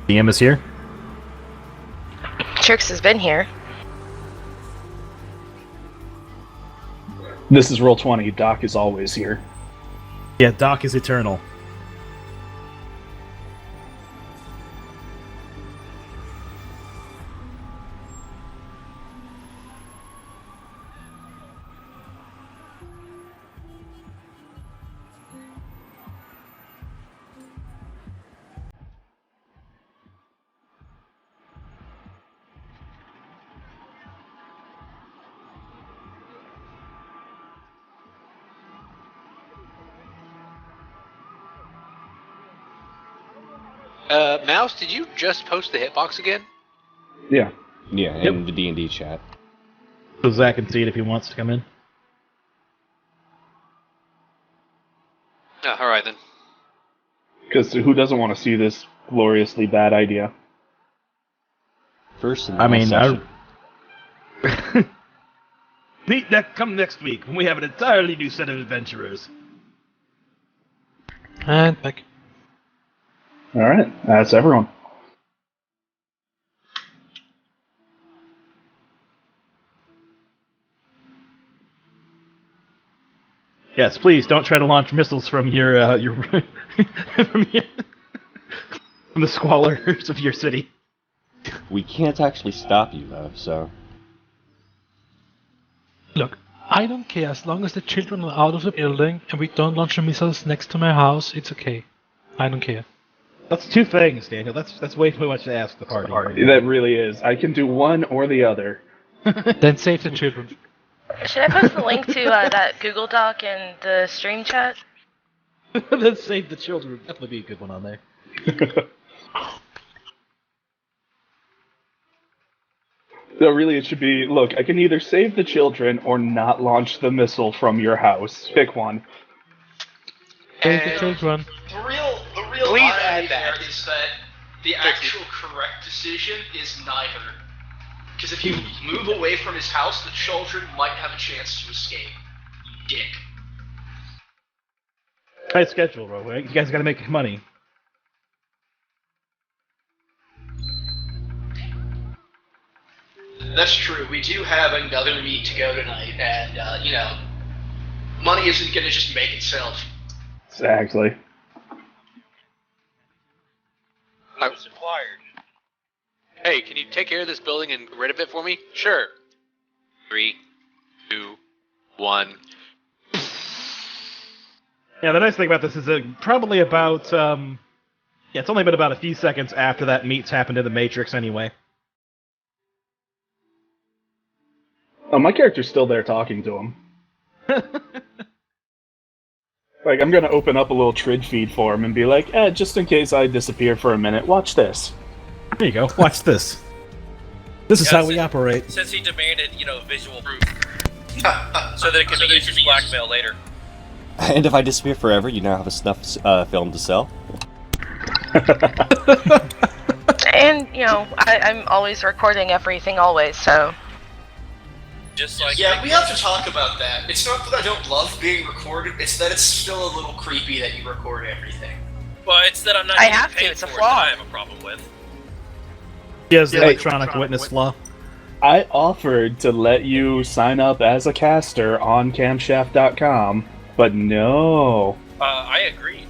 DM is here. Trix has been here. This is Roll20. Doc is always here. Yeah, Doc is eternal. Mouse, did you just post the hitbox again? Yeah. Yeah, in the D&D chat. So Zach can see it if he wants to come in. Oh, alright then. Because who doesn't want to see this gloriously bad idea? First and I mean, last session. Come next week when we have an entirely new set of adventurers. And back. Alright, that's everyone. Yes, please don't try to launch missiles from your from the squalors of your city. We can't actually stop you, though, so... Look, I don't care as long as the children are out of the building and we don't launch the missiles next to my house. It's okay. I don't care. That's two things, Daniel. That's way too much to ask the party. That really is. I can do one or the other. Then save the children. Should I post the link to that Google Doc in the stream chat? Then save the children would definitely be a good one on there. No, really, it should be, look, I can either save the children or not launch the missile from your house. Pick one. Save the children. The real Please irony add that. there is that the actual correct decision is neither. Because if you move away from his house, the children might have a chance to escape. You dick. Tight schedule, bro. You guys gotta make money. That's true. We do have another meet to go tonight, and, money isn't going to just make itself. Exactly. I was acquired. Hey, can you take care of this building and get rid of it for me? Sure. 3, 2, 1. Yeah, the nice thing about this is probably about it's only been about a few seconds after that meet's happened in the Matrix anyway. Oh, my character's still there talking to him. Like, I'm gonna open up a little Trid feed for him and be like, just in case I disappear for a minute, watch this. There you go. Watch this. This is how we operate. Since he demanded, visual proof. So that it can be used as blackmail later. And if I disappear forever, you now have a snuff film to sell. And, I'm always recording everything always, so... Just like Yeah, we have to talk about that. It's not that I don't love being recorded, it's that it's still a little creepy that you record everything. Well, it's that I'm not I getting have to, paid it's a for it flaw. that I have a problem with. He has the electronic witness flaw. I offered to let you sign up as a caster on camshaft.com, but no. I agreed.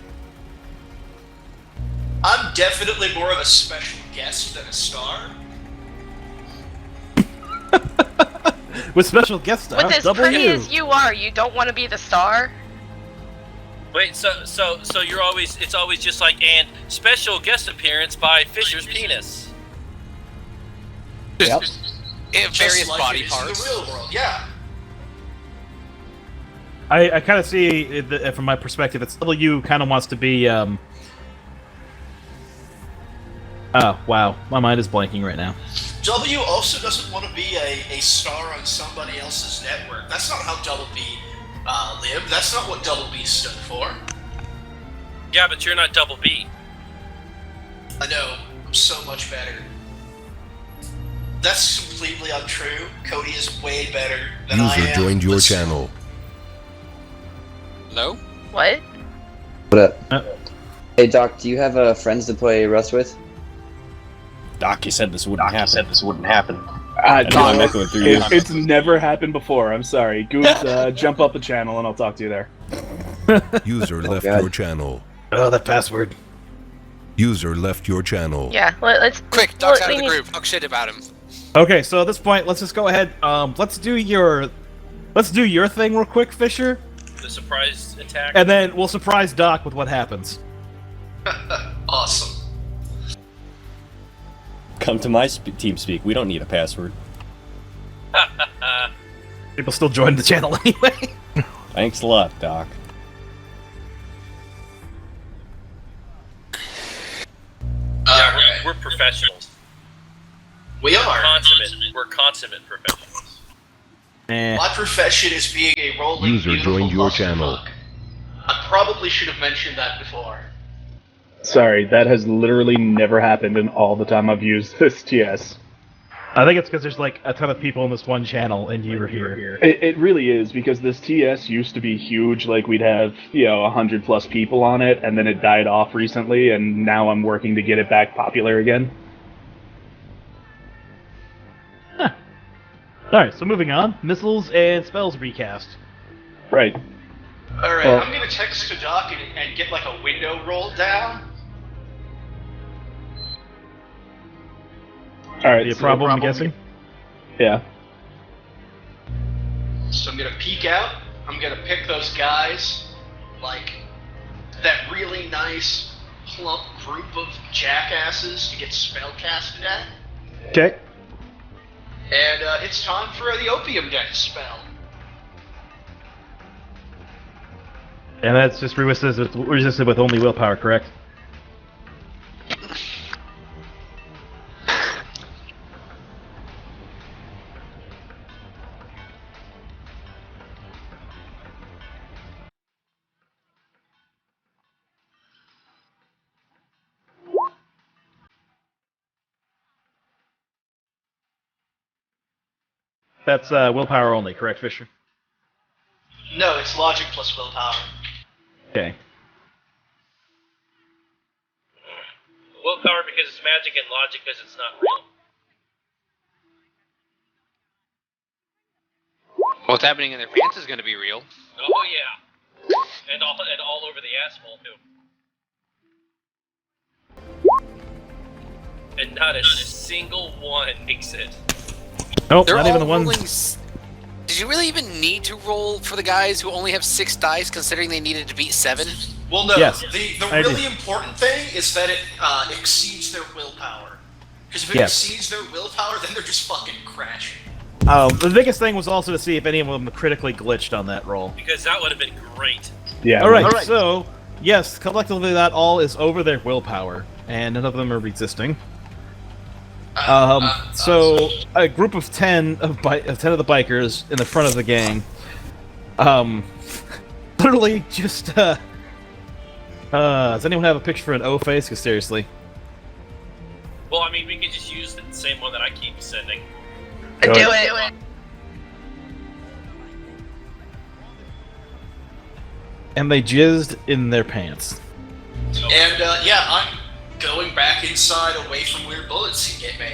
I'm definitely more of a special guest than a star. With special guest stars, With as double pretty you. as you are, you don't want to be the star? Wait, so you're always, it's always just like, and special guest appearance by Fisher's penis. Yep. Various Just like body it is parts. in the real world, yeah. I kind of see, it, from my perspective, it's W kind of wants to be, Oh, wow. My mind is blanking right now. W also doesn't want to be a star on somebody else's network. That's not how Double B lived. That's not what Double B stood for. Yeah, but you're not Double B. I know. I'm so much better. That's completely untrue. Cody is way better than I am. User joined your but still. channel. No? What? What up? Hey Doc, do you have friends to play Rust with? Doc, you said this wouldn't happen. Doc, echoing through you. it's never happened before. I'm sorry. Goose, jump up the channel and I'll talk to you there. User left your channel. Oh, that password. User left your channel. Yeah, let's... Quick, Doc's out of the group. Talk shit about him. Okay, so at this point, let's just go ahead. Let's do your thing real quick, Fisher, The surprise attack. and then we'll surprise Doc with what happens. Awesome. Come to my team speak. We don't need a password. People still join the channel anyway. Thanks a lot, Doc. Yeah, we're professionals. We are. We're consummate professionals. My profession is being a rolling User beautiful joined your monster channel. truck. I probably should have mentioned that before. Sorry, that has literally never happened in all the time I've used this TS. I think it's because there's like a ton of people in this one channel, and you were here. It really is, because this TS used to be huge, like we'd have, 100 plus people on it, and then it died off recently, and now I'm working to get it back popular again. Huh. Alright, so moving on. Missiles and spells recast. Right. Alright, Well- I'm gonna text to Doc and get like a window rolled down. Alright. Be a problem, I'm guessing? Yeah. So I'm gonna peek out. I'm gonna pick those guys, like that really nice, plump group of jackasses to get spell casted at. Okay. And it's time for the opium den spell. And that's just resisted with only willpower, correct? That's willpower only, correct, Fisher? No, it's logic plus willpower. Okay. Willpower because it's magic, and logic because it's not real. What's happening in their pants is going to be real. Oh yeah, and all over the asphalt too. And not a single one exists. Nope, They're not all even the ones. rolling. Did you really even need to roll for the guys who only have 6 dice, considering they needed to beat 7? Well, no. Yes, the I really do. important thing is that it exceeds their willpower. Because if it Yes. exceeds their willpower, then they're just fucking crashing. The biggest thing was also to see if any of them critically glitched on that roll. Because that would have been great. Yeah. Alright, so, yes, collectively that all is over their willpower, and none of them are resisting. So, a group of 10 of the bikers in the front of the gang, literally just, does anyone have a picture for an O face? Because seriously. Well, I mean, we could just use the same one that I keep sending. Do it. And they jizzed in their pants. And, yeah, I'm going back inside away from weird bullets you get me.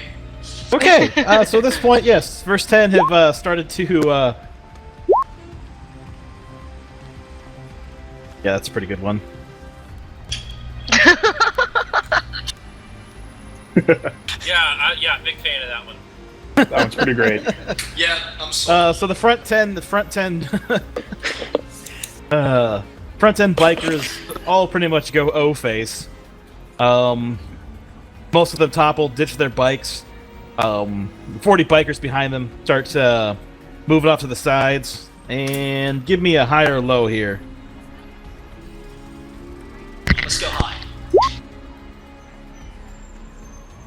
Okay, so at this point, yes, first 10 have started to, yeah, that's a pretty good one. Yeah, big fan of that one. That one's pretty great. Yeah, I'm sorry. So the front 10 front 10 bikers all pretty much go O-face. Most of them topple, ditch their bikes. 40 bikers behind them start moving off to the sides. And give me a high or low here. Let's go high.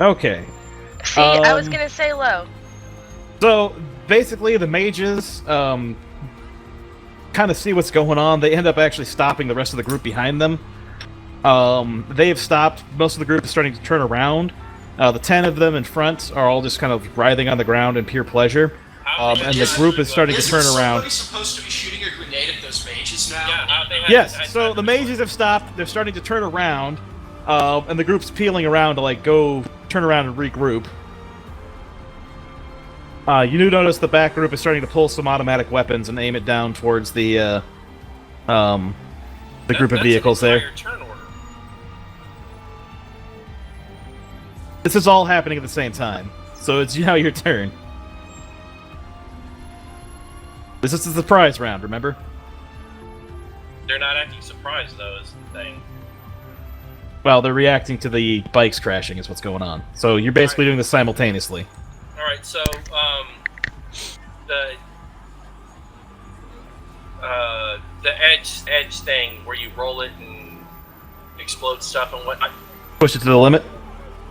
Okay. See, I was gonna say low. So basically, the mages kind of see what's going on. They end up actually stopping the rest of the group behind them. They've stopped. Most of the group is starting to turn around. The 10 of them in front are all just kind of writhing on the ground in pure pleasure. And the group is starting to turn around. Somebody supposed to be shooting a grenade at those mages now? Yeah, Yes, so the mages have stopped. They're starting to turn around. And the group's peeling around to like go turn around and regroup. You do notice the back group is starting to pull some automatic weapons and aim it down towards the group of vehicles there. Turn order. This is all happening at the same time, so it's now your turn. This is the surprise round, remember? They're not acting surprised, though, is the thing. Well, they're reacting to the bikes crashing is what's going on. So you're basically doing this simultaneously. Alright, so, the edge thing where you roll it and explode stuff and whatnot. Push it to the limit.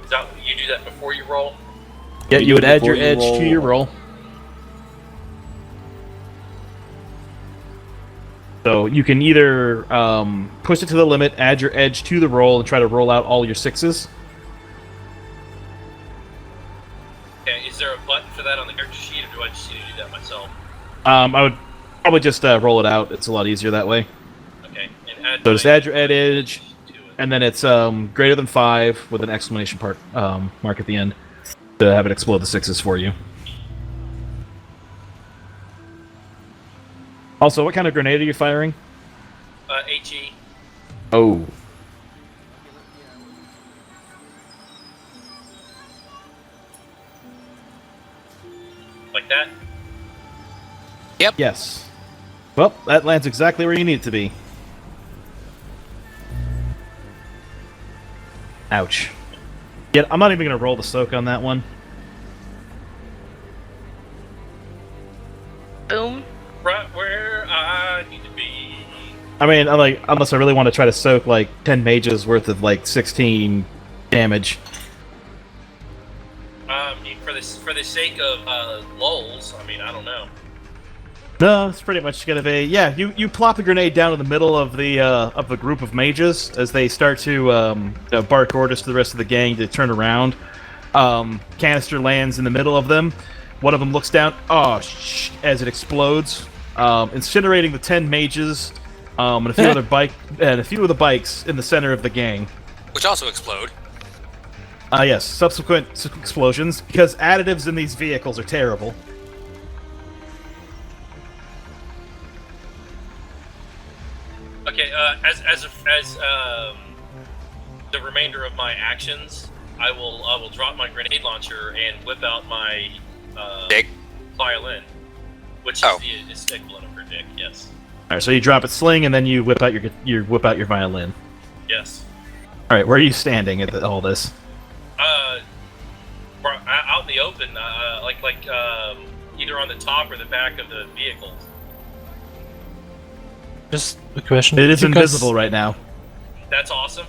Is that you do that before you roll? Yeah, you would add your edge to your roll. So you can either push it to the limit, add your edge to the roll, and try to roll out all your 6s. Okay, is there a button for that on the character sheet, or do I just need to do that myself? I would probably just roll it out. It's a lot easier that way. Okay, and add. So just add your edge, and then it's greater than 5 with an exclamation mark at the end to have it explode the 6s for you. Also, what kind of grenade are you firing? HE. Oh. Like that? Yep. Yes. Well, that lands exactly where you need it to be. Ouch. Yeah, I'm not even going to roll the soak on that one. Boom. Right where I need to be. I mean, unless I really want to try to soak like 10 mages worth of like 16 damage. For the sake of lulz, I mean, I don't know. No, it's pretty much gonna be You plop a grenade down in the middle of the group of mages as they start to bark orders to the rest of the gang to turn around. Canister lands in the middle of them. One of them looks down. As it explodes, incinerating the 10 mages and a few a few of the bikes in the center of the gang. Which also explode. Yes, subsequent explosions because additives in these vehicles are terrible. Okay, as the remainder of my actions, I will drop my grenade launcher and whip out my Dick? violin, which is the equivalent of her dick. Yes. All right, so you drop it sling and then you whip out your violin. Yes. All right, where are you standing at all this? Out in the open, either on the top or the back of the vehicles. Just a question. It is invisible right now. That's awesome.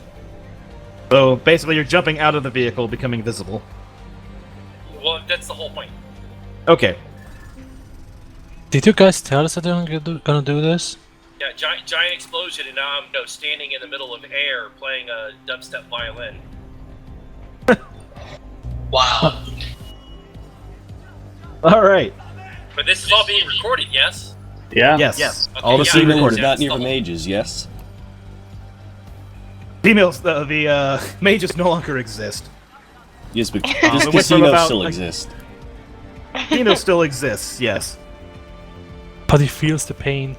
So basically, you're jumping out of the vehicle, becoming visible. Well, that's the whole point. Okay. Did you guys tell us that they're gonna do this? Yeah, giant explosion, and now I'm standing in the middle of air playing a dubstep violin. Wow. All right. But this is all being recorded, yes? Yeah. Yes. Okay, All the scene Even recorded. not near the mages, yes? Females, the mages no longer exist. Yes, but it this went from casino about, still like- exists. Female still exists, yes. But he feels the pain.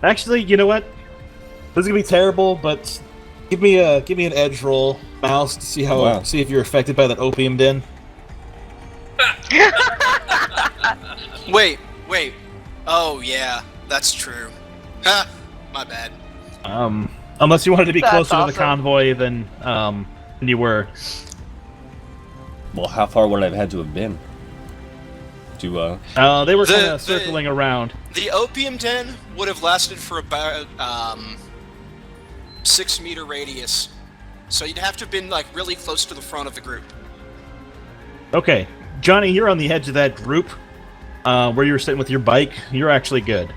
Actually, you know what? This is gonna be terrible, but give me an edge roll, mouse, to see see if you're affected by that opium den. Wait. Oh, yeah, that's true. Ha! My bad. Unless you wanted to be That's closer to awesome. the convoy than you were. Well, how far would I have had to have been? To, They were The- kind of the- circling around. The opium den would have lasted for about 6-meter radius. So you'd have to have been like really close to the front of the group. Okay, Johnny, you're on the edge of that group, where you were sitting with your bike. You're actually good.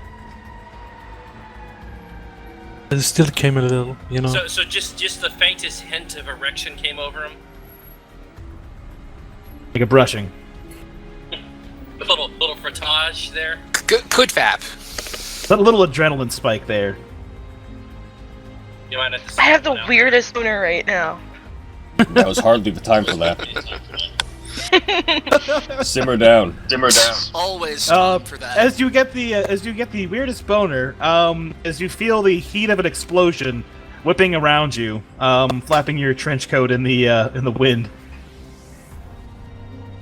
It still came a little, you know. So just the faintest hint of erection came over him. Like a brushing. A little frottage there. Could fap. That little adrenaline spike there. You might have to. I have the sit down. weirdest boner right now. That was hardly the time for that. Simmer down. Always time for that. As you get the weirdest boner, as you feel the heat of an explosion whipping around you, flapping your trench coat in the wind.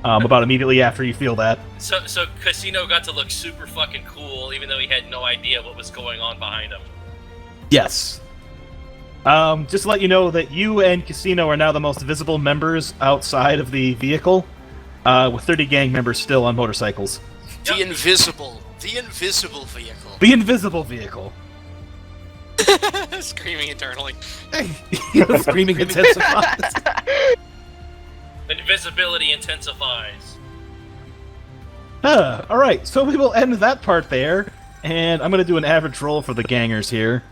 About immediately after you feel that. So Casino got to look super fucking cool, even though he had no idea what was going on behind him. Yes. Just to let you know that you and Casino are now the most visible members outside of the vehicle, with 30 gang members still on motorcycles. The invisible vehicle. The invisible vehicle. Screaming internally. Screaming intensifies. Invisibility intensifies. Alright, so we will end that part there, and I'm going to do an average roll for the gangers here,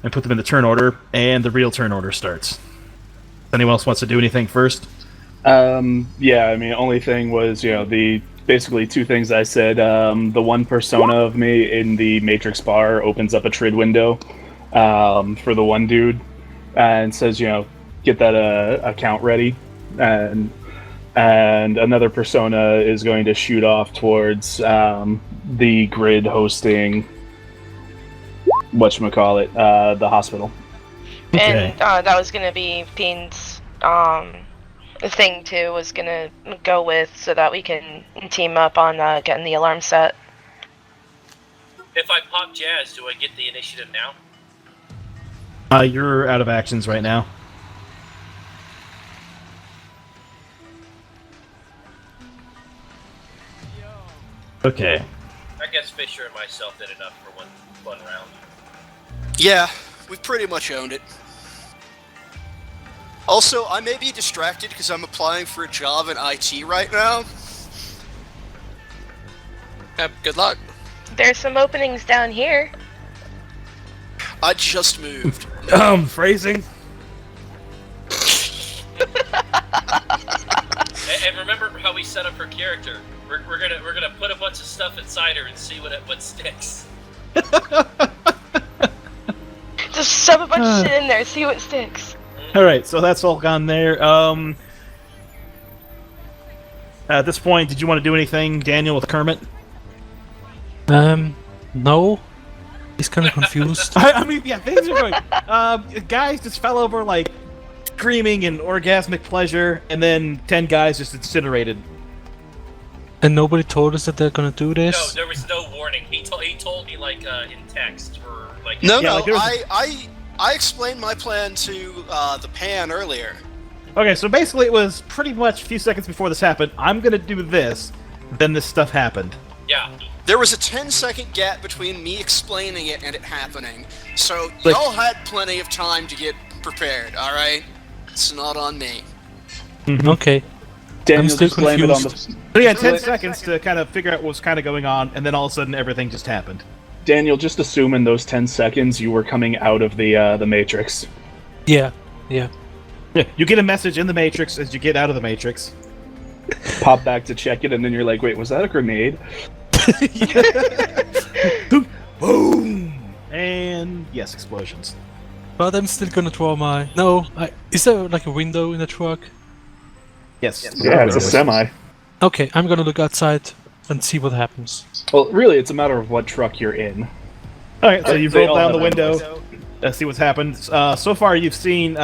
and put them in the turn order, and the real turn order starts. Anyone else wants to do anything first? Yeah, I mean, only thing was, the basically two things I said. The one persona of me in the Matrix bar opens up a TRID window for the one dude and says, get that account ready. And another persona is going to shoot off towards the grid hosting, whatchamacallit, the hospital. Okay. And that was gonna be Fiend's thing too, was gonna go with so that we can team up on getting the alarm set. If I pop Jazz, do I get the initiative now? You're out of actions right now. Okay. I guess Fisher and myself did enough for one round. Yeah, we've pretty much owned it. Also, I may be distracted because I'm applying for a job in IT right now. Yep, good luck. There's some openings down here. I just moved. Phrasing? And remember how we set up her character. We're gonna put a bunch of stuff inside her and see what sticks. Just shove a bunch of shit in there, see what sticks. Alright, so that's all gone there. At this point, did you want to do anything, Daniel, with Kermit? No. He's kind of confused. I mean, yeah, things are going. Guys just fell over, like, screaming in orgasmic pleasure, and then 10 guys just incinerated. And nobody told us that they're gonna do this? No, there was no warning. He told me, like, in text, or, like... No, Yeah, no, like, I explained my plan to the pan earlier. Okay, so basically it was pretty much a few seconds before this happened, I'm gonna do this, then this stuff happened. Yeah. There was a 10-second gap between me explaining it and it happening, so Like- y'all had plenty of time to get prepared, alright? It's not on me. Okay. Daniel, still just blame it on confused. the... So yeah, 10 seconds to kind of figure out what was kind of going on, and then all of a sudden everything just happened. Daniel, just assume in those 10 seconds you were coming out of the Matrix. Yeah. Yeah, you get a message in the Matrix as you get out of the Matrix. Pop back to check it, and then you're like, wait, was that a grenade? Boom! And yes, explosions. But I'm still gonna draw my... No, is there like a window in the truck? Yes. Yeah, it's a semi. Okay, I'm gonna look outside and see what happens. Well, really, it's a matter of what truck you're in. Alright, so you've They rolled all down the have window, see what's happened. So far you've seen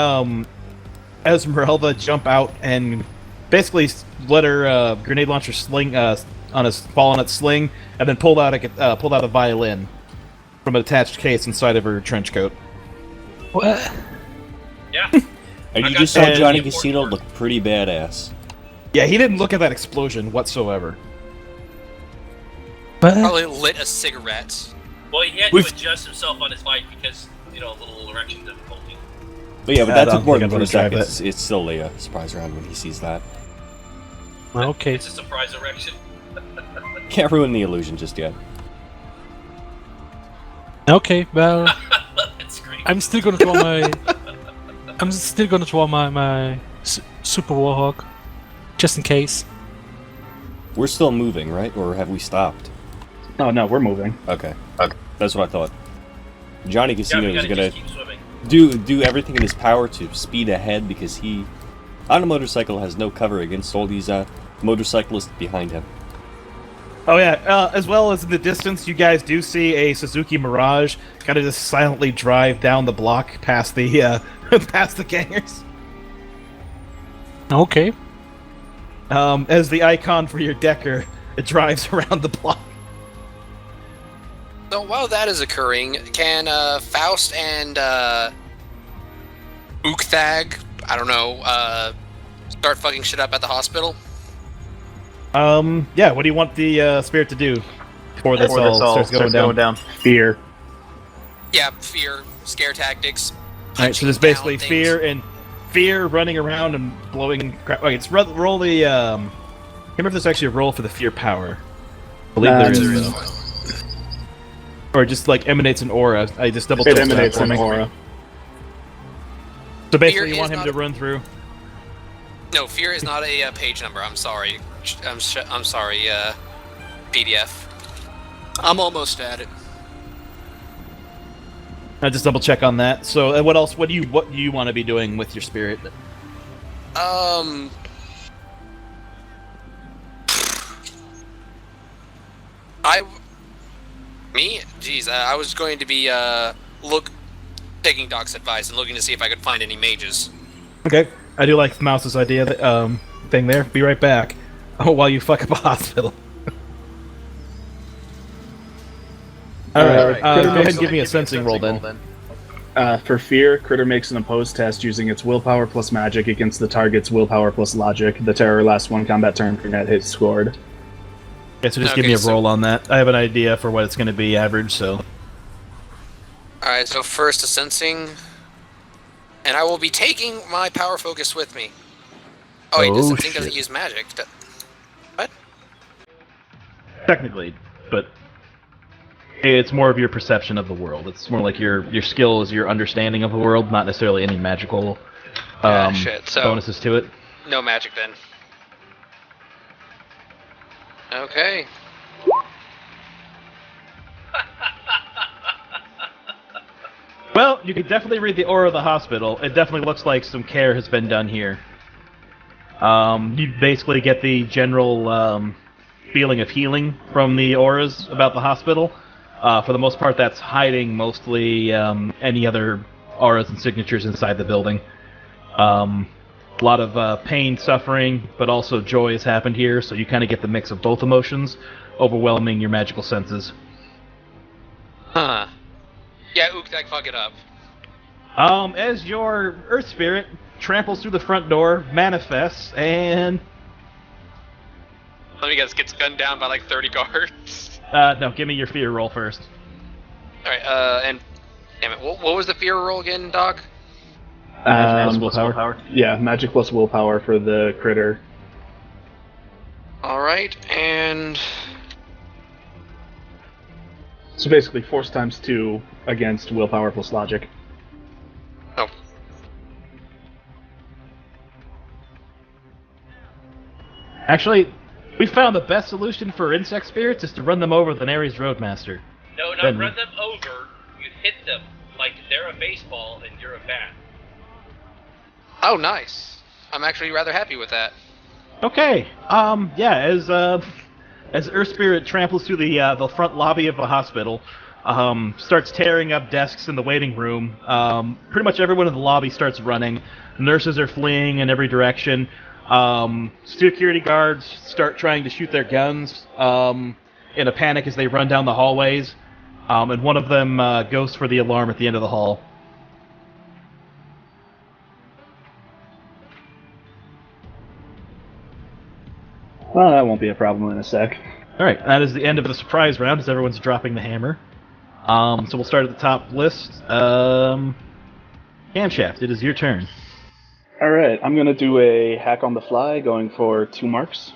Esmerelda jump out and basically let her grenade launcher fall on its sling, and then pulled out a violin from an attached case inside of her trench coat. What? Yeah. And you got just saw that. Johnny And- Casino look pretty badass. Yeah, he didn't look at that explosion whatsoever. What? Probably lit a cigarette. Well, he had to adjust himself on his bike because, a little erection difficulty. But yeah, but I that's don't important think for I'm the gonna track. drive It's still a surprise round when he sees that. Okay. It's a surprise erection. Can't ruin the illusion just yet. Okay, well... It's great. I'm still gonna draw my... I'm still gonna draw my Super Warhawk. Just in case. We're still moving, right? Or have we stopped? Oh, no, we're moving. Okay. That's what I thought. Johnny Yeah, Casino we is gotta gonna just keep swimming. do everything in his power to speed ahead because he On a motorcycle has no cover against all these motorcyclists behind him. Oh yeah, as well as in the distance, you guys do see a Suzuki Mirage kind of just silently drive down the block past the past the gangers. Okay. As the icon for your Decker, it drives around the block. So while that is occurring, can Faust and Ukthag, I don't know, start fucking shit up at the hospital? Yeah, what do you want the spirit to do before this all starts going down? Fear. Yeah, fear, scare tactics. Alright, so there's basically fear running around and blowing crap. Okay, it's roll the can't remember if there's actually a roll for the fear power. I believe there is though. Or just like emanates an aura. I just double checked. It emanates an aura. So basically, you want him to run through. No, fear is not a page number. I'm sorry. I'm sorry. PDF. I'm almost at it. I just double check on that. So, what else? What do you want to be doing with your spirit? I was going to be taking Doc's advice and looking to see if I could find any mages. Okay, I do like Mouse's idea that thing there. Be right back. Oh, while you fuck up a hospital. All right, go ahead and give me a sensing roll then. For fear, Critter makes an opposed test using its willpower plus magic against the target's willpower plus logic. The terror lasts one combat turn for net hits scored. Okay, so just give me a roll on that. I have an idea for what it's going to be average, so... Alright, so first a sensing... And I will be taking my power focus with me. Oh wait, this thing doesn't use magic. What? Technically, but... It's more of your perception of the world. It's more like your skill is your understanding of the world, not necessarily any magical bonuses to it. No magic then. Okay. Well, you can definitely read the aura of the hospital. It definitely looks like some care has been done here. You basically get the general feeling of healing from the auras about the hospital. For the most part, that's hiding mostly any other auras and signatures inside the building. A lot of pain, suffering, but also joy has happened here, so you kind of get the mix of both emotions, overwhelming your magical senses. Huh. Yeah, Ukthag, fuck it up. As your Earth Spirit tramples through the front door, manifests, and... Let me guess, gets gunned down by like 30 guards. No, give me your fear roll first. Alright, and... Damn it, what was the fear roll again, Doc? Magic plus willpower. Yeah, magic plus willpower for the critter. Alright, and... So basically, force times 2 against willpower plus logic. Oh. Actually, we found the best solution for insect spirits is to run them over with an Ares Roadmaster. No, not run them over. You hit them like they're a baseball and you're a bat. Oh, nice. I'm actually rather happy with that. Okay. Yeah. As Earth Spirit tramples through the front lobby of the hospital, starts tearing up desks in the waiting room. Pretty much everyone in the lobby starts running. Nurses are fleeing in every direction. Security guards start trying to shoot their guns in a panic as they run down the hallways. And one of them goes for the alarm at the end of the hall. Well, that won't be a problem in a sec. Alright, that is the end of the surprise round as everyone's dropping the hammer. So we'll start at the top list. Camshaft, it is your turn. Alright, I'm gonna do a hack on the fly, going for 2 marks.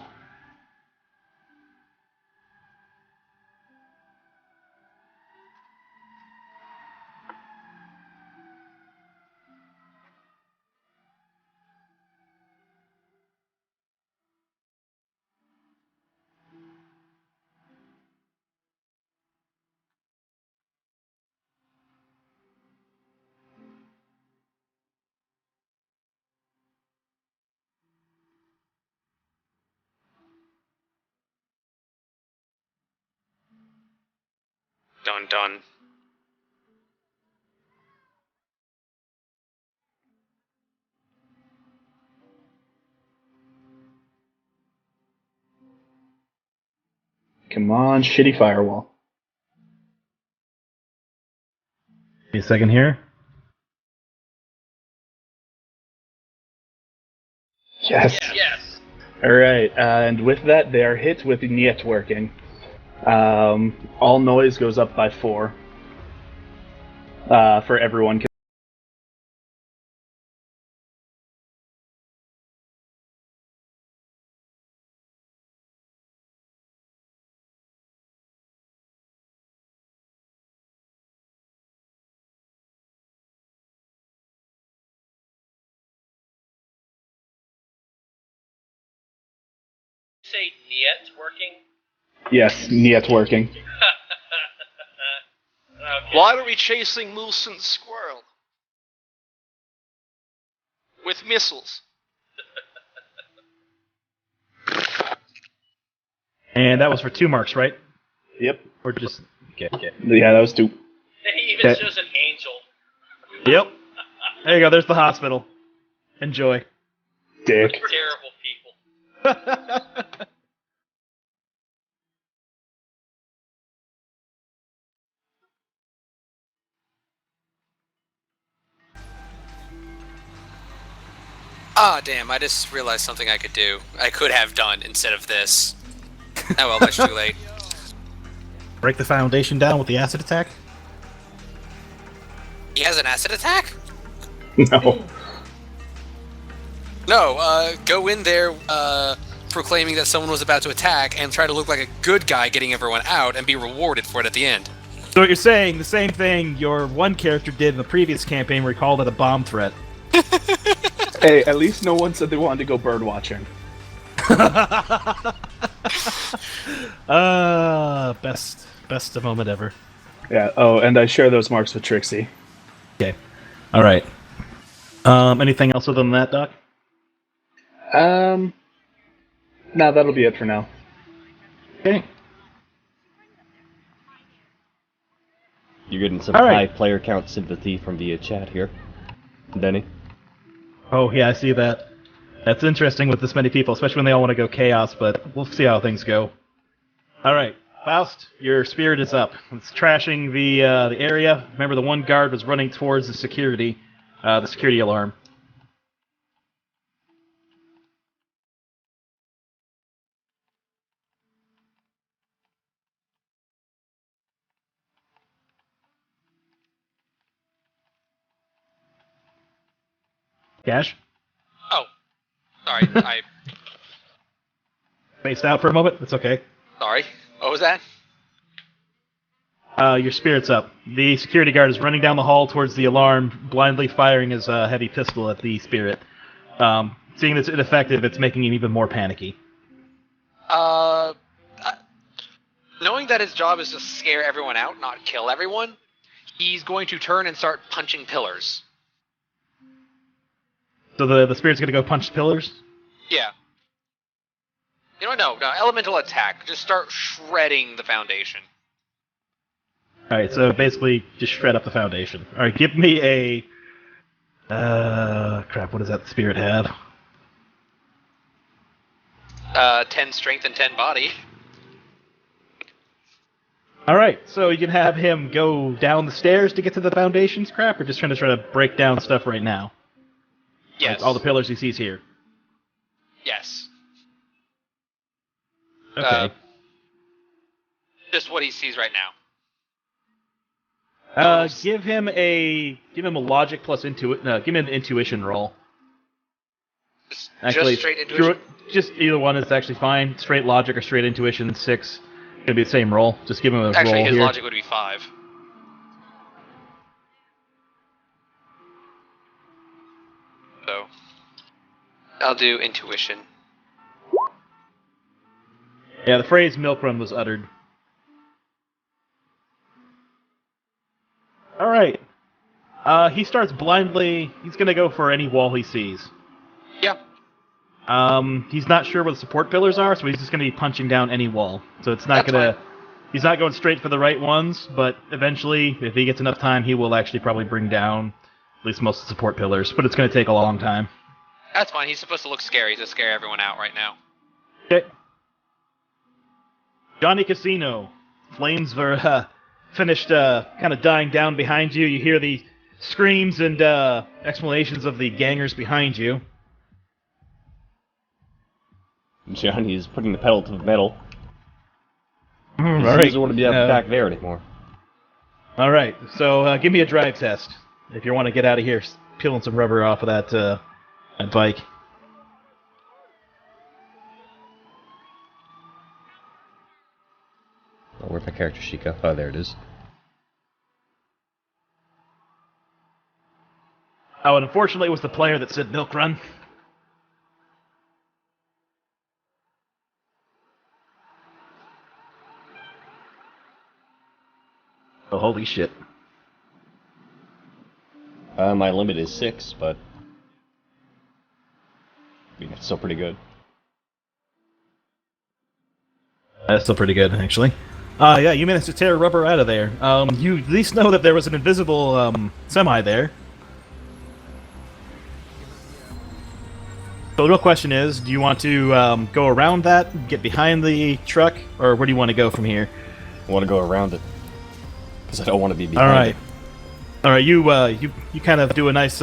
Dun dun. Come on, shitty firewall. Give me a second here. Yes. Yes. Alright, and with that, they are hit with Niet working. All noise goes up by 4. For everyone. Say Niet working? Yes, Niet working. Okay. Why are we chasing Moose and Squirrel? With missiles. And that was for 2 marks, right? Yep. Or just... Okay. Yeah, that was 2. He even Okay. shows an angel. Yep. There you go, there's the hospital. Enjoy. Dick. Terrible people. Ah, damn, I just realized something I could do. I could have done instead of this. Oh well, much too late. Break the foundation down with the acid attack? He has an acid attack? No. No, go in there, proclaiming that someone was about to attack and try to look like a good guy getting everyone out and be rewarded for it at the end. So what you're saying, the same thing your one character did in the previous campaign where he called it a bomb threat. Hey, at least no one said they wanted to go bird watching. Best moment ever. Yeah, oh, and I share those marks with Trixie. Okay. Alright. Anything else other than that, Doc? No, that'll be it for now. Okay. You're getting some All right. high player count sympathy from via chat here, Denny. Oh, yeah, I see that. That's interesting with this many people, especially when they all want to go chaos, but we'll see how things go. Alright, Faust, your spirit is up. It's trashing the area. Remember, the one guard was running towards the security alarm. Cash? Oh, sorry, I... Spaced out for a moment? That's okay. Sorry, what was that? Your spirit's up. The security guard is running down the hall towards the alarm, blindly firing his heavy pistol at the spirit. Seeing it's ineffective, it's making him even more panicky. Knowing that his job is to scare everyone out, not kill everyone, he's going to turn and start punching pillars. So the spirit's gonna go punch pillars? Yeah. You know, no, elemental attack. Just start shredding the foundation. Alright, so basically just shred up the foundation. Alright, give me a... crap, what does that spirit have? 10 strength and 10 body. Alright, so you can have him go down the stairs to get to the foundations, crap, or just try to break down stuff right now? Yes. Like all the pillars he sees here. Yes. Okay. Just what he sees right now. Give him a logic plus give him an intuition roll. Actually, just straight intuition? Just either one is actually fine. Straight logic or straight intuition, 6. Gonna be the same roll. Just give him a roll Actually, his here. logic would be 5. So, I'll do intuition. Yeah, the phrase milk run was uttered. Alright. He starts blindly... He's gonna go for any wall he sees. Yeah. He's not sure where the support pillars are, so he's just gonna be punching down any wall. So it's not That's gonna... He's not going straight for the right ones, but eventually, if he gets enough time, he will actually probably bring down at least most of the support pillars, but it's going to take a long time. That's fine. He's supposed to look scary to scare everyone out right now. Okay. Johnny Casino. Flames were finished kind of dying down behind you. You hear the screams and explanations of the gangers behind you. Johnny is putting the pedal to the metal. He Alright. doesn't want to be back there anymore. Alright, so give me a drive test if you want to get out of here peeling some rubber off of that bike. Oh, where'd my character sheet go? Oh, there it is. Oh, and unfortunately it was the player that said milk run. Oh, holy shit. My limit is 6, but I mean, it's still pretty good. That's still pretty good, actually. Yeah, you managed to tear rubber out of there. You at least know that there was an invisible semi there. So the real question is, do you want to go around that, get behind the truck, or where do you want to go from here? I want to go around it. Because I don't want to be behind it. Alright, you kind of do a nice,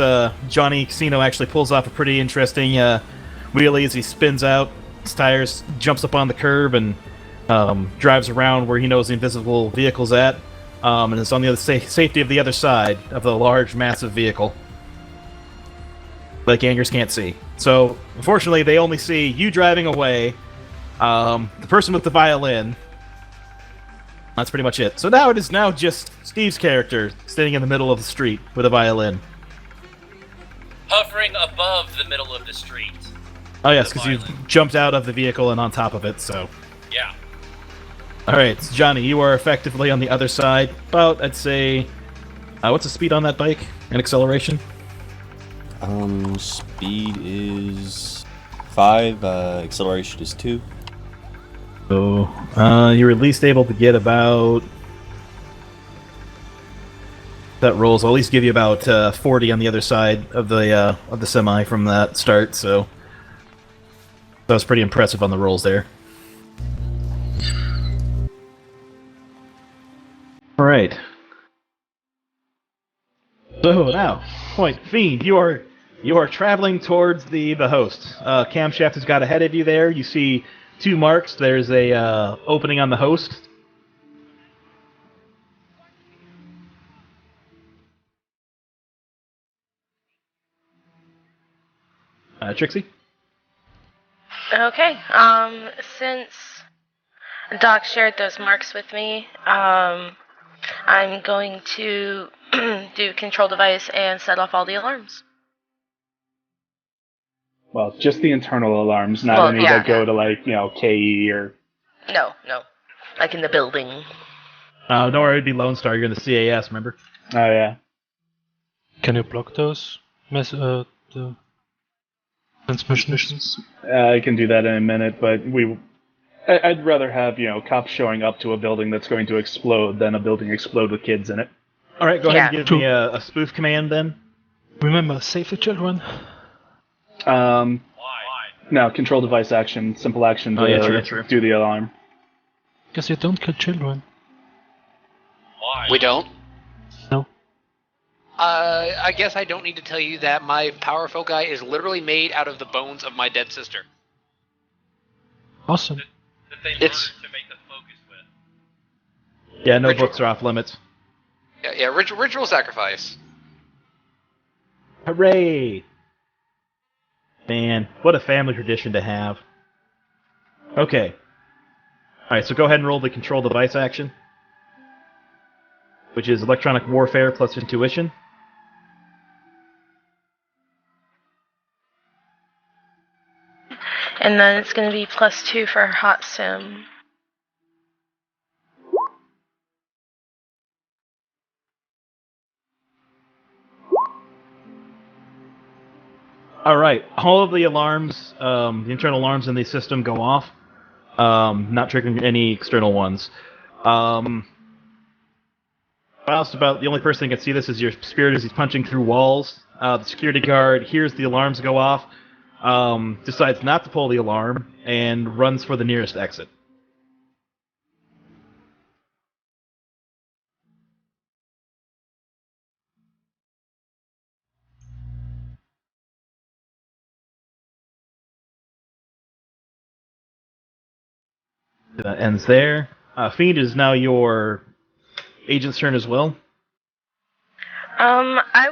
Johnny Casino actually pulls off a pretty interesting wheelie as he spins out his tires, jumps up on the curb, and drives around where he knows the invisible vehicle's at, and it's on the other safety of the other side of the large, massive vehicle that gangers can't see. So, unfortunately, they only see you driving away, the person with the violin. That's pretty much it. So now it is now just Steve's character standing in the middle of the street with a violin. Hovering above the middle of the street. Oh yes, because you jumped out of the vehicle and on top of it, so... Yeah. Alright, so Johnny, you are effectively on the other side. About, I'd say... what's the speed on that bike? And acceleration? Speed is 5, acceleration is 2. So, you're at least able to get about... That rolls will at least give you about 40 on the other side of the semi from that start, so... That was pretty impressive on the rolls there. Alright. So, now, Fiend, you are traveling towards the host. Camshaft has got ahead of you there. You see 2 marks. There's a opening on the host. Trixie? Okay. Since Doc shared those marks with me, I'm going to do control device and set off all the alarms. Well, just the internal alarms, not any that go to, like, KE or... No. Like in the building. Don't worry, it'd be Lone Star. You're in the CAS, remember? Oh, yeah. Can you block those the transmissions? I can do that in a minute, but I'd rather have, cops showing up to a building that's going to explode than a building explode with kids in it. Alright, go ahead and give me a spoof command, then. Remember, save the children. No, control device action, simple action to true. do the alarm. Because you don't kill children. Why? We don't? No. I guess I don't need to tell you that my power foci is literally made out of the bones of my dead sister. Awesome. That they murdered to make the focus with. Yeah, no books are off limits. Yeah, ritual sacrifice. Hooray! Man, what a family tradition to have. Okay. Alright, so go ahead and roll the control device action, which is electronic warfare plus intuition. And then it's going to be +2 for hot sim. Alright, all of the alarms, the internal alarms in the system go off, not triggering any external ones. Faust, about the only person that can see this is your spirit as he's punching through walls. The security guard hears the alarms go off, decides not to pull the alarm, and runs for the nearest exit. That ends there. Fiend is now your agent's turn as well. I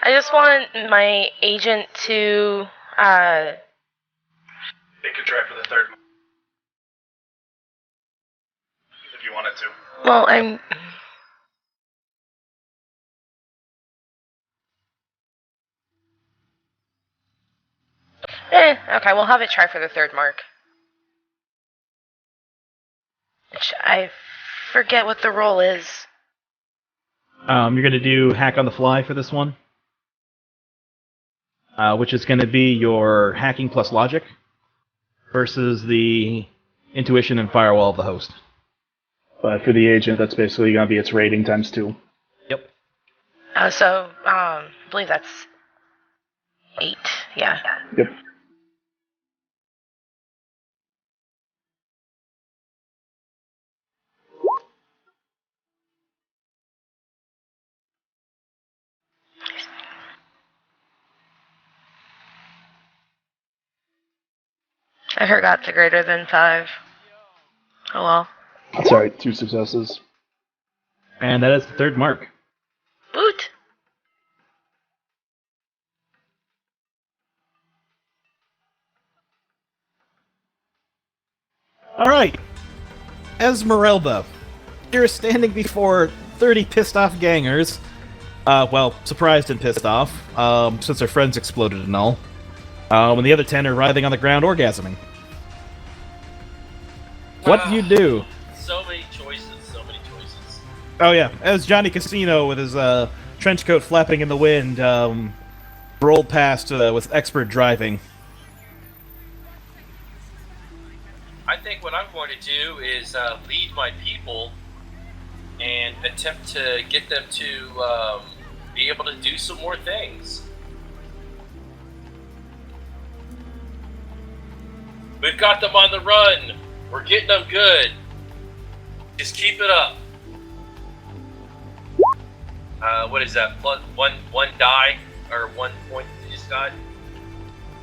just want my agent to, They could try for the third. If you wanted to. well, okay, we'll have it try for the third mark. Which I forget what the roll is. You're going to do hack on the fly for this one, which is going to be your hacking plus logic versus the intuition and firewall of the host. But for the agent, that's basically going to be its rating times 2. Yep. I believe that's 8. Yeah. Yep. I forgot the greater than 5. Oh well. That's alright, 2 successes. And that is the third mark. Boot! Alright. Esmerelda. You're standing before 30 pissed off gangers. Surprised and pissed off, since their friends exploded and all. And the other 10 are writhing on the ground orgasming. What do you do? So many choices. Oh yeah, as Johnny Casino with his trench coat flapping in the wind rolled past with expert driving. I think what I'm going to do is lead my people and attempt to get them to be able to do some more things. We've got them on the run. We're getting them good. Just keep it up. What is that? One die or 1 point that you just got?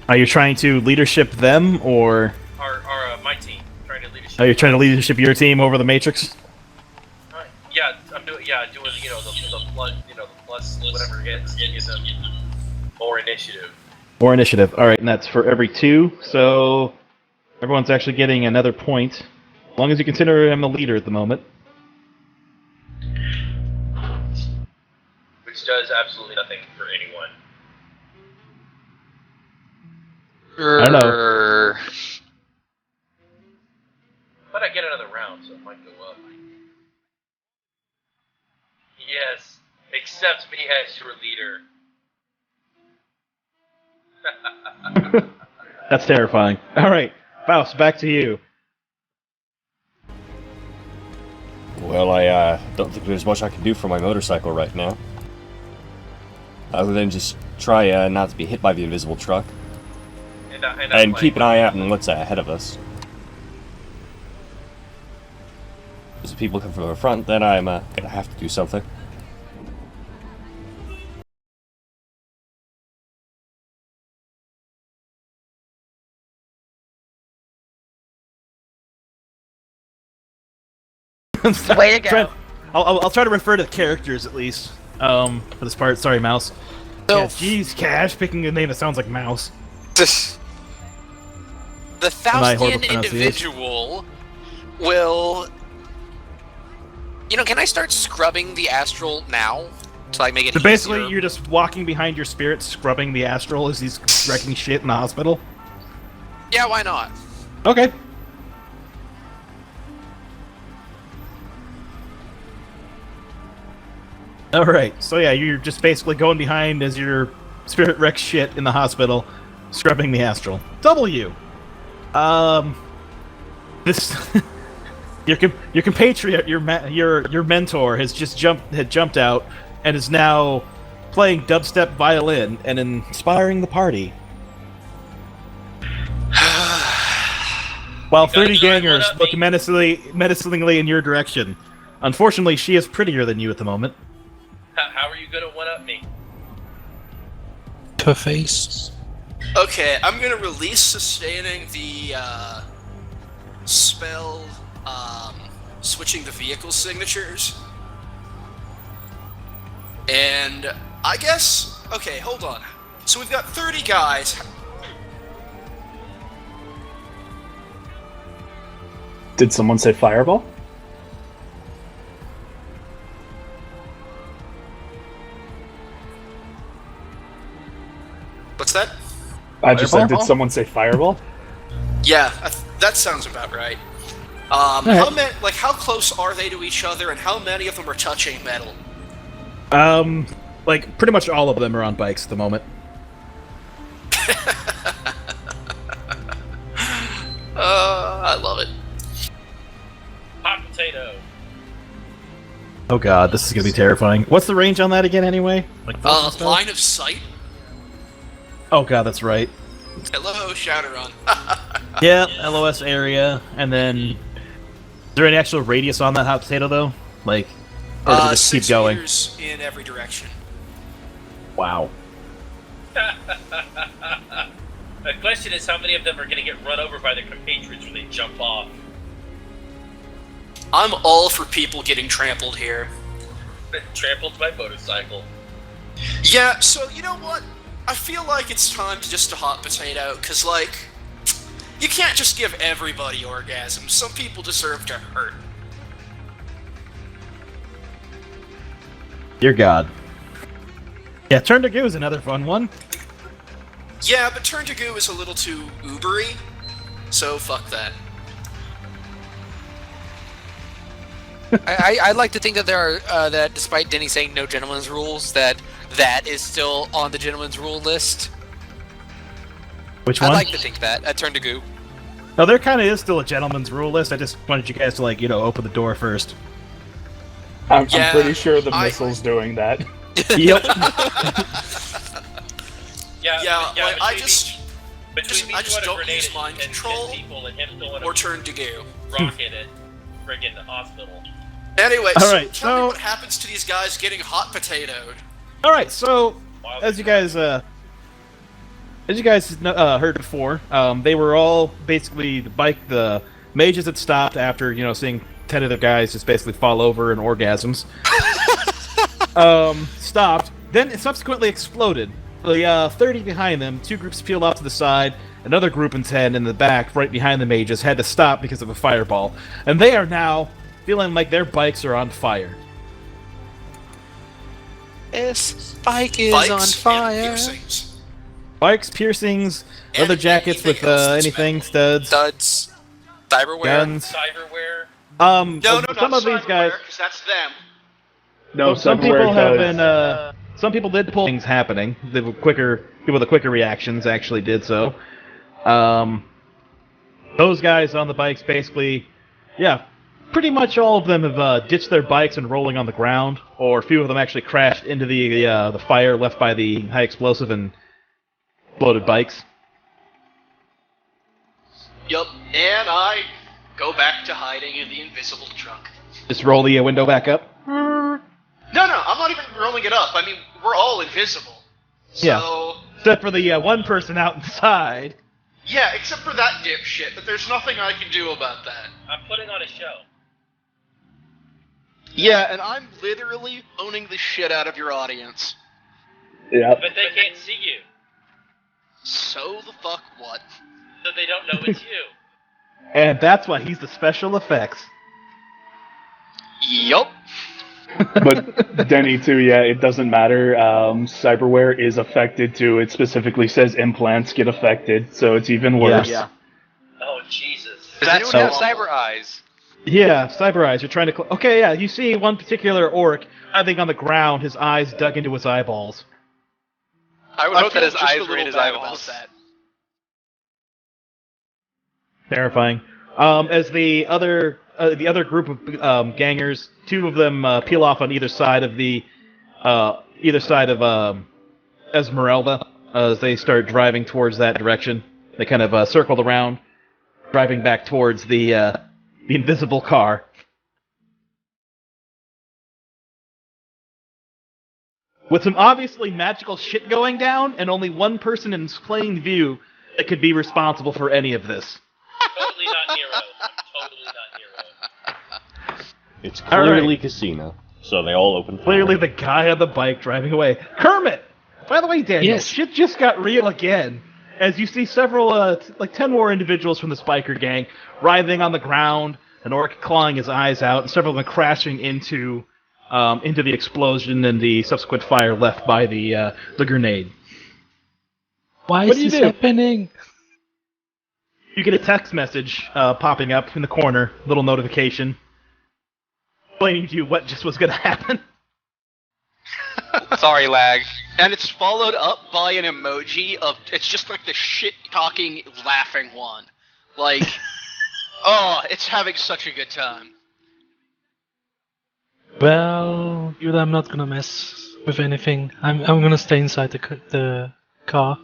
Are you trying to leadership them, or my team trying to leadership? are you trying to leadership your team over the Matrix? Yeah, I'm doing. Yeah, doing the plus whatever gets them more initiative. More initiative. All right, and that's for every 2. So everyone's actually getting another point, as long as you consider him the leader at the moment. Which does absolutely nothing for anyone. I don't know. But I get another round, so it might go up. Yes, accept me as your leader. That's terrifying. All right, Faust, back to you. Well, I don't think there's much I can do for my motorcycle right now. Other than just try not to be hit by the invisible truck. And keep an eye out on what's ahead of us. As people come from the front, then I'm gonna have to do something. Way to go. I'll try to refer to the characters at least for this part. Sorry, Mouse. So, Yeah, jeez, Cash, picking a name that sounds like Mouse. the My horrible Faustian pronunciation. individual will... can I start scrubbing the astral now? To like make it So basically, easier? you're just walking behind your spirit, scrubbing the astral as he's wrecking shit in the hospital? Yeah, why not? Okay. Alright, so yeah, you're just basically going behind as your spirit wrecks shit in the hospital, scrubbing the astral. W! This your compatriot, your mentor has just jumped out and is now playing dubstep violin and inspiring the party. While 30 gangers look menacingly in your direction. Unfortunately, she is prettier than you at the moment. How are you gonna one-up me? Per face. Okay, I'm gonna release sustaining the spell, switching the vehicle signatures. And I guess, okay, hold on. So we've got 30 guys. Did someone say fireball? What's that? I just said, Fireball? did someone say fireball? Yeah, that sounds about right. How close are they to each other, and how many of them are touching metal? Like, pretty much all of them are on bikes at the moment. I love it. Hot potato. Oh god, this is gonna be terrifying. What's the range on that again, anyway? Like Line of sight? Oh god, that's right. Hello, Shadowrun. Yeah, LOS area, and then... Is there any actual radius on that hot potato, though? Like, or does it just keep 6 going? meters in every direction. Wow. The question is, how many of them are gonna get run over by their compatriots when they jump off? I'm all for people getting trampled here. Trampled by motorcycle. Yeah, so you know what? I feel like it's time to hot potato, because, like, you can't just give everybody orgasms. Some people deserve to hurt. Dear God. Yeah, Turn to Goo is another fun one. Yeah, but Turn to Goo is a little too ubery, so fuck that. I'd like to think that there are that despite Denny saying no gentleman's rules, that is still on the gentleman's rule list. Which one? I'd like to think that. Turn to Goo. No, there kind of is still a gentleman's rule list. I just wanted you guys to, like, open the door first. I'm Yeah, pretty sure the missile's doing that. Yep. I just throwing a don't grenade use at mind 10 control people and him throwing or a Turn to Goo. rocket at friggin' the hospital. Anyway, All so right, tell me so- what happens to these guys getting hot potatoed. All right, so as you guys heard before, they were all basically the mages had stopped after seeing 10 of the guys just basically fall over in orgasms. Stopped, then it subsequently exploded. The 30 behind them, 2 groups peeled off to the side. Another group in 10 in the back, right behind the mages, had to stop because of a fireball, and they are now feeling like their bikes are on fire. This bike is Bikes on and fire. piercings. Bikes, piercings, And leather jackets with anything else that's anything, metal. studs, Studs. Cyberware. guns. Cyberware. No, Some of these guys. because that's them. No, Some Cyberware people have does. been. Some people did pull things happening. The quicker people with the quicker reactions actually did so. Those guys on the bikes basically, yeah, pretty much all of them have ditched their bikes and rolling on the ground, or a few of them actually crashed into the fire left by the high explosive and exploded bikes. Yup, and I go back to hiding in the invisible trunk. Just roll the window back up. No, I'm not even rolling it up. I mean, we're all invisible. So, Yeah. Except for the one person out inside. yeah, except for that dipshit, but there's nothing I can do about that. I'm putting on a show. Yeah, and I'm literally owning the shit out of your audience. Yeah. But they can't see you, So the fuck what? so they don't know it's you. And that's why he's the special effects. Yup. But Denny too, yeah, it doesn't matter. Cyberware is affected too. It specifically says implants get affected, so it's even worse. Yeah. Oh, Jesus. Does anyone have cyber eyes? Yeah, cyber eyes. You're trying to. Okay, yeah. You see one particular orc, I think on the ground, his eyes dug into his eyeballs. I would I hope that feel his just a eyes little were in his bad about eyeballs. that. Terrifying. As the other group of gangers, two of them peel off on either side of Esmerelda as they start driving towards that direction. They kind of circled around, driving back towards the invisible car. With some obviously magical shit going down, and only one person in plain view that could be responsible for any of this. Totally not Nero. I'm totally not Nero. It's clearly right. casino, so they all open fire. Clearly the guy on the bike driving away. Kermit! By the way, Daniel, Yes. shit just got real again. As you see several, 10 more individuals from the Spiker gang writhing on the ground, an orc clawing his eyes out, and several of them crashing into the explosion and the subsequent fire left by the grenade. Why What is do you this do? happening? You get a text message popping up in the corner, little notification, explaining to you what just was going to happen. Sorry, lag. And it's followed up by an emoji of, it's just like the shit-talking, laughing one. Like, oh, it's having such a good time. Well, I'm not gonna mess with anything. I'm gonna stay inside the car.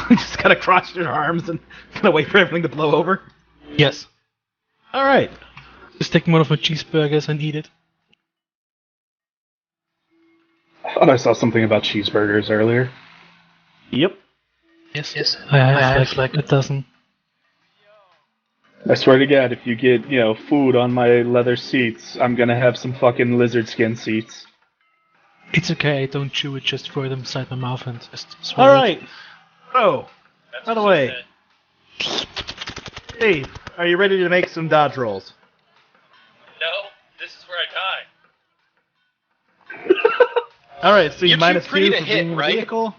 Just kind of cross your arms and kind of wait for everything to blow over. Yes. All right. Just take one of my cheeseburgers and eat it. I thought I saw something about cheeseburgers earlier. Yep. Yes. I have like a dozen. I swear to God, if you get, food on my leather seats, I'm gonna have some fucking lizard skin seats. It's okay, I don't chew it, just throw them inside my mouth and just swallow All it. right. Oh, That's by the what way, she said. Steve, are you ready to make some dodge rolls? No, this is where I die. All right, so you You're too minus pretty 2 to for hit, being in the right? vehicle.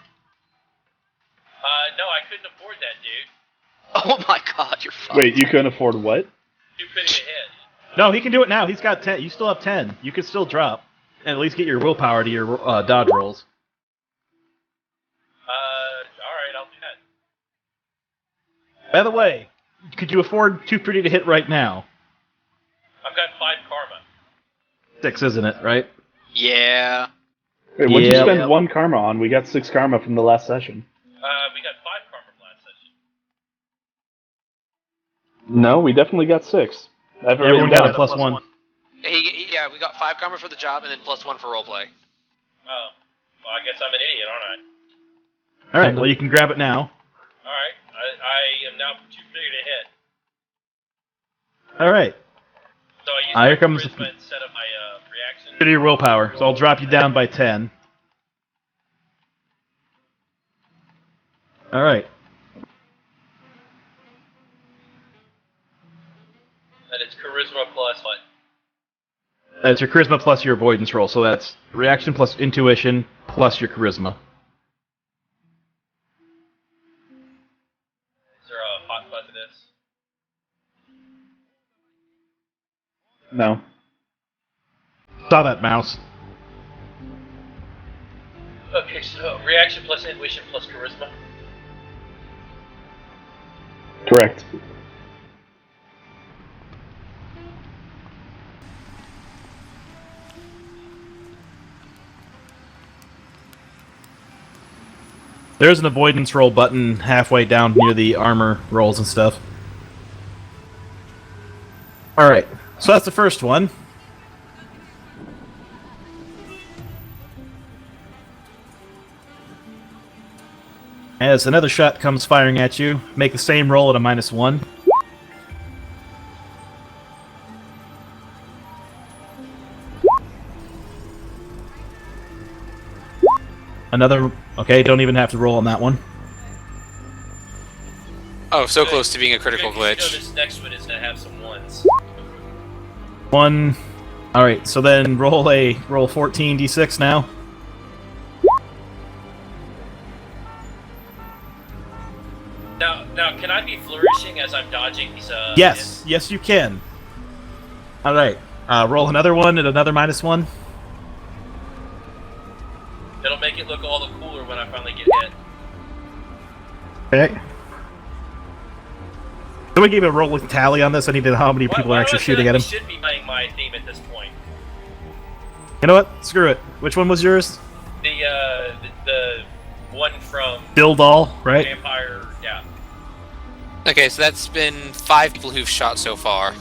No, I couldn't afford that, dude. Oh my god, you're fucked. Wait, you couldn't afford what? Too pretty to hit. No, he can do it now. He's got 10. You still have 10. You can still drop and at least get your willpower to your dodge rolls. Alright, I'll do that. By the way, could you afford Too Pretty to Hit right now? I've got 5 karma. 6, isn't it? Right? Yeah. Wait, what'd you Yeah. spend 1 karma on? We got 6 karma from the last session. We got 5 karma from last session. No, we definitely got 6. Everyone got a +1. Yeah, we got 5 karma for the job and then +1 for roleplay. Oh. Well, I guess I'm an idiot, aren't I? All right. Well, you can grab it now. Alright, I am now too pretty to hit. All right. So I use Here my comes charisma instead of my reaction. to your willpower. So I'll drop you down by 10. All right. And it's charisma plus what? That's your charisma plus your avoidance roll. So that's reaction plus intuition plus your charisma. Is there a hot button to this? No. Saw that, mouse. Okay, so reaction plus intuition plus charisma. Correct. There's an avoidance roll button halfway down near the armor rolls and stuff. Alright, so that's the first one. As another shot comes firing at you, make the same roll at a -1. Another... Okay, don't even have to roll on that one. Oh, so close to being a critical You know glitch. this next one is gonna have some ones. 1... Alright, so then roll 14 d6 now. Now, can I be flourishing as I'm dodging these? Yes, yes you can. Alright, roll another one at another -1. It'll make it look all the cooler when I finally get hit. Okay. we give a rolling tally on this. I need to know how many people are actually shooting at him. Should be playing my theme at this point. You know what? Screw it. Which one was yours? The one from Build All, right? Vampire. Yeah. Okay, so that's been 5 people who've shot so far.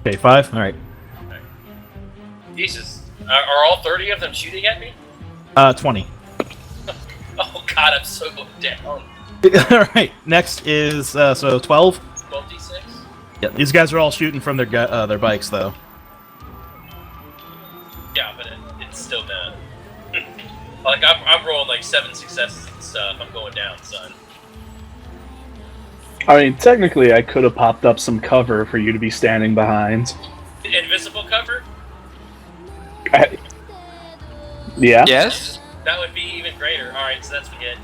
Okay, 5. All right. Jesus, are all 30 of them shooting at me? 20. Oh God, I'm so down. All right. Next is so 12. 12d6. Yeah, these guys are all shooting from their bikes, though. Yeah, but it's still bad. Like I'm rolling like 7 successes and stuff. I'm going down, son. I mean, technically, I could have popped up some cover for you to be standing behind. Invisible cover? Yeah? Yes? That would be even greater. Alright, so that's good.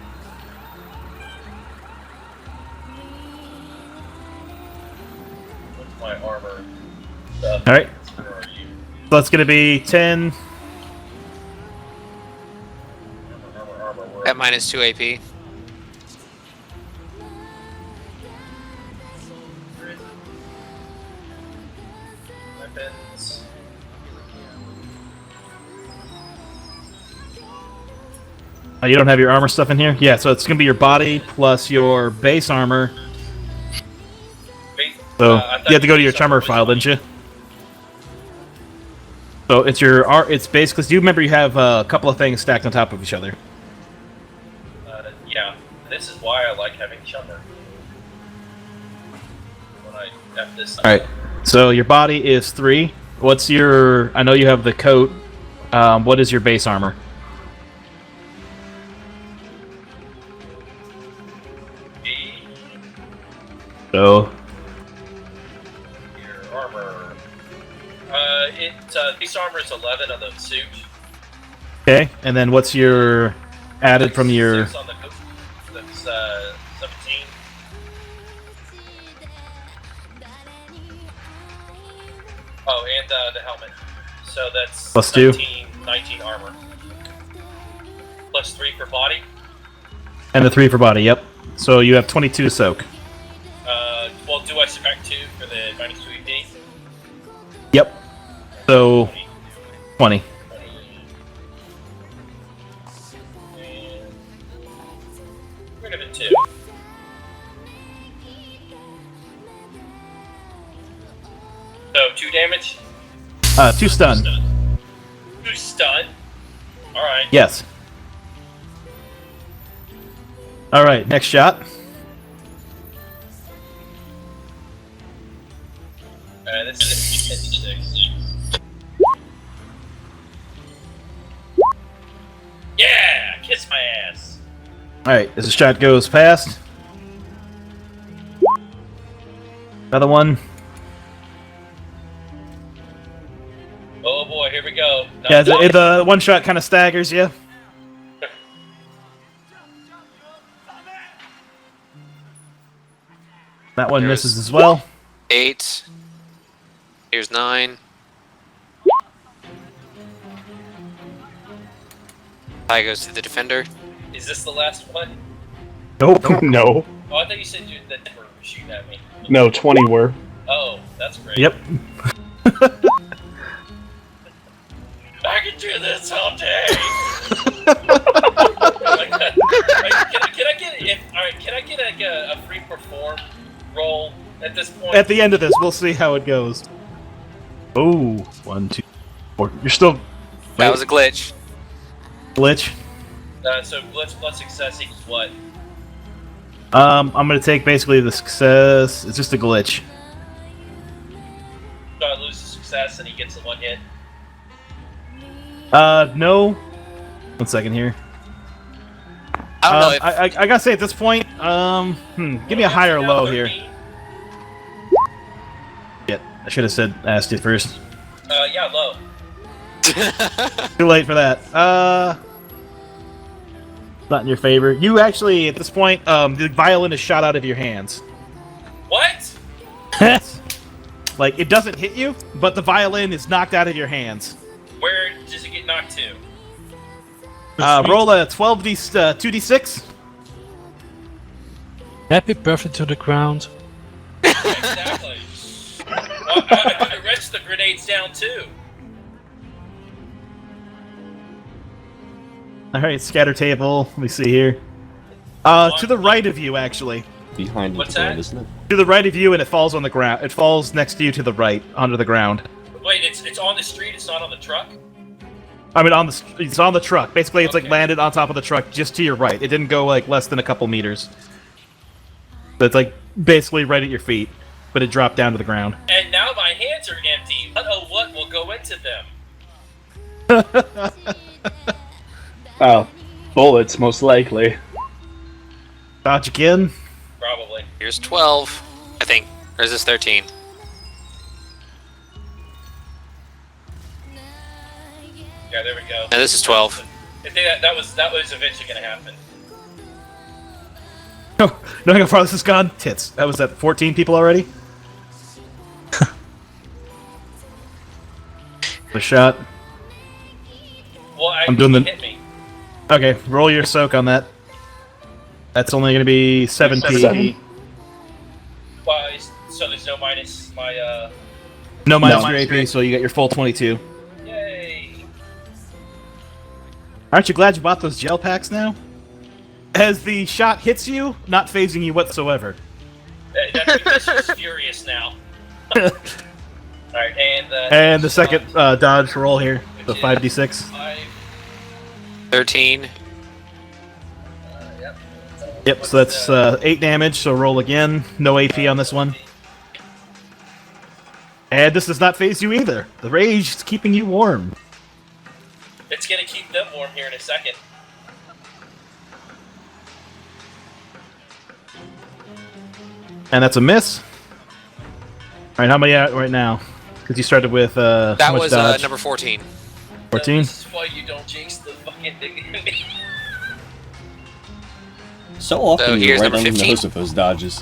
What's my armor stuff? Alright. Where are you? So that's going to be 10. At -2 AP. Weapons. You don't have your armor stuff in here? Yeah, so it's going to be your body plus your base armor. So you had to go to your chummer file, didn't you? So it's it's basically. Do you remember you have a couple of things stacked on top of each other? Yeah, this is why I like having chummer. When I have this. All right. So your body is 3. What's your? I know you have the coat. What is your base armor? So. Your armor. Base armor is 11 on the suit. Okay, and then what's your added from your? 6 on the coat. That's 17. Oh, and the helmet. So that's Plus 2. 19 armor. Plus 3 for body. And the 3 for body. Yep. So you have 22 soak. Well, do I subtract 2 for the -2 EP? Yep. So 20. And rid of it 2. So 2 damage. 2 stun. 2 stun. All right. Yes. All right. Next shot. This is going to be 10d6. Yeah! Kiss my ass! Alright, as the shot goes past. Another one. Oh boy, here we go. Yeah, the one shot kind of staggers you. That one misses as well. 8. Here's 9. Tie goes to the defender. Is this the last one? Nope. No. Oh, I thought you said that they were shooting at me. No, 20 were. Oh, that's great. Yep. I can do this all day. Can I get a free perform roll at this point? At the end of this, we'll see how it goes. Oh, 1, 2, 4. You're still. That was a glitch. Glitch. So glitch plus success equals what? I'm gonna take basically the success. It's just a glitch. So I lose the success and he gets the 1 hit. No. 1 second here. I don't know if... I gotta say at this point, give me a high or low here. Yeah, I should have asked you first. Yeah, low. Too late for that. Not in your favor. You actually, at this point, the violin is shot out of your hands. What? Like, it doesn't hit you, but the violin is knocked out of your hands. Where does it get knocked to? Roll a 2d6. Happy birthday to the ground. Exactly. Well, I wrenched the grenades down too. Alright, scatter table. Let me see here. To the right of you, actually. Behind you, What's that? isn't it? To the right of you, and it falls on the ground. It falls next to you to the right, onto the ground. Wait, it's on the street. It's not on the truck. I mean, it's on the truck. Basically, it's like Okay. landed on top of the truck, just to your right. It didn't go like less than a couple meters. So it's like basically right at your feet, but it dropped down to the ground. And now my hands are empty. What will go into them? Oh, bullets, most likely. Dodge again. Probably. Here's 12, I think. Or is this 13? Yeah, there we go. No, this is 12. I think that was eventually going to happen. Oh, knowing how far this has gone, tits. That was at 14 people already. A shot. Well, I'm doing the- hit me. Okay, roll your soak on that. That's only going to be 7 P. 7. Well, so there's no minus my No minus No. your AP, so you get your full 22. Yay! Aren't you glad you bought those gel packs now? As the shot hits you, not phasing you whatsoever. That's because she's furious now. Alright, And the second dodge roll here, the Which is 5d6. 5. 13. Yep. Yep, so that's 8 damage, so roll again. No AP on this one. And this does not phase you either. The rage is keeping you warm. It's gonna keep them warm here in a second. And that's a miss. Alright, how many at right now? Because you started with, how That much was dodge? number 14. 14? This is why you don't jinx the fucking thing. So often So you're here's right number on the 15. host of those dodges.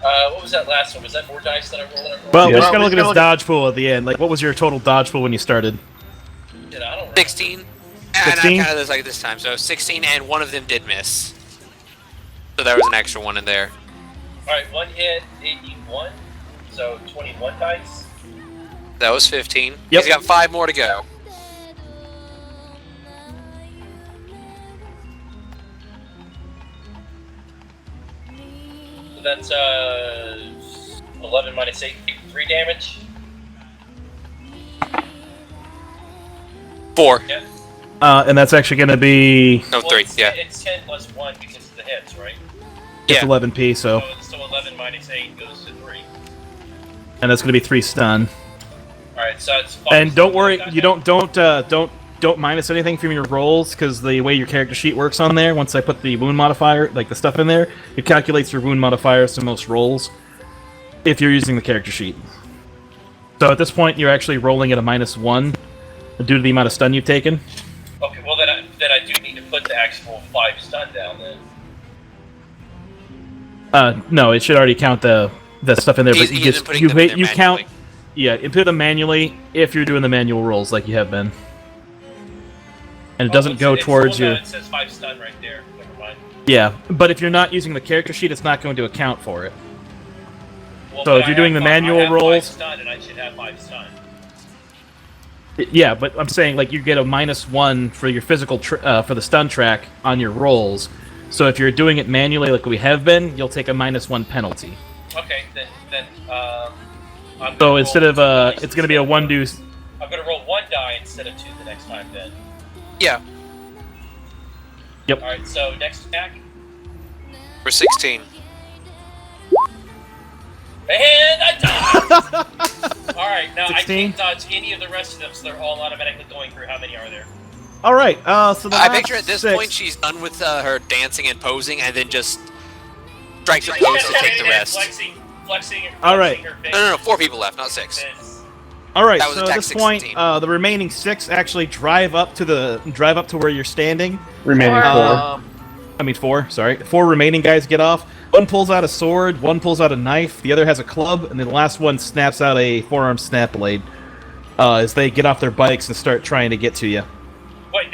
What was that last one? Was that 4 dice that I rolled? Well, Yeah. we just gotta look at his dodge pool at the end. Like, what was your total dodge pool when you started? Shit, I don't remember. 16. 16? And I counted this like this time, so 16, and one of them did miss. So there was an extra one in there. Alright, one hit, 81. So 21 dice. That was 15. Yep. He's got 5 more to go. So that's 11 minus 8, 3 damage. 4. Yeah. And that's actually gonna be No, 3. It's, Yeah. It's 10 plus 1 because of the hits, right? just Yeah. 11p, so. So 11 minus 8 goes to 3. And that's gonna be 3 stun. Alright, so it's 5. And don't worry, you don't minus anything from your rolls, because the way your character sheet works on there, once I put the wound modifier, like the stuff in there, it calculates your wound modifiers to most rolls, if you're using the character sheet. So at this point, you're actually rolling at a -1, due to the amount of stun you've taken. Okay, well then I do need to put the actual 5 stun down then. No, it should already count the stuff in there, but He's you been just, putting them in there you count, manually. yeah, input them manually if you're doing the manual rolls like you have been. And it doesn't go towards your... It says 5 stun right there. Never mind. Yeah, but if you're not using the character sheet, it's not going to account for it. Well, So but if you're I doing have the five- manual I have rolls- 5 stun, and I should have 5 stun. Yeah, but I'm saying, like, you get a -1 for your physical, for the stun track on your rolls. So if you're doing it manually like we have been, you'll take a -1 penalty. Okay, then I'm So gonna instead roll of, 2 dice it's gonna be a instead. 1 deuce. I'm gonna roll 1 die instead of 2 the next time then. Yeah. Yep. Alright, so next attack. For 16. And I dodge! Alright, now 16? I can't dodge any of the rest of them, so they're all automatically going through. How many are there? Alright, so the I last picture at this 6 point she's done with her dancing and posing, and then just strikes a pose to take the rest. Flexing All right. her face. No, 4 people left, not 6. This. Alright, That was so at attack this point, 16. the remaining 6 actually drive up to where you're standing. Remaining 4. I mean 4, sorry. 4 remaining guys get off. One pulls out a sword, one pulls out a knife, the other has a club, and then the last one snaps out a forearm snap blade as they get off their bikes and start trying to get to you. Wait,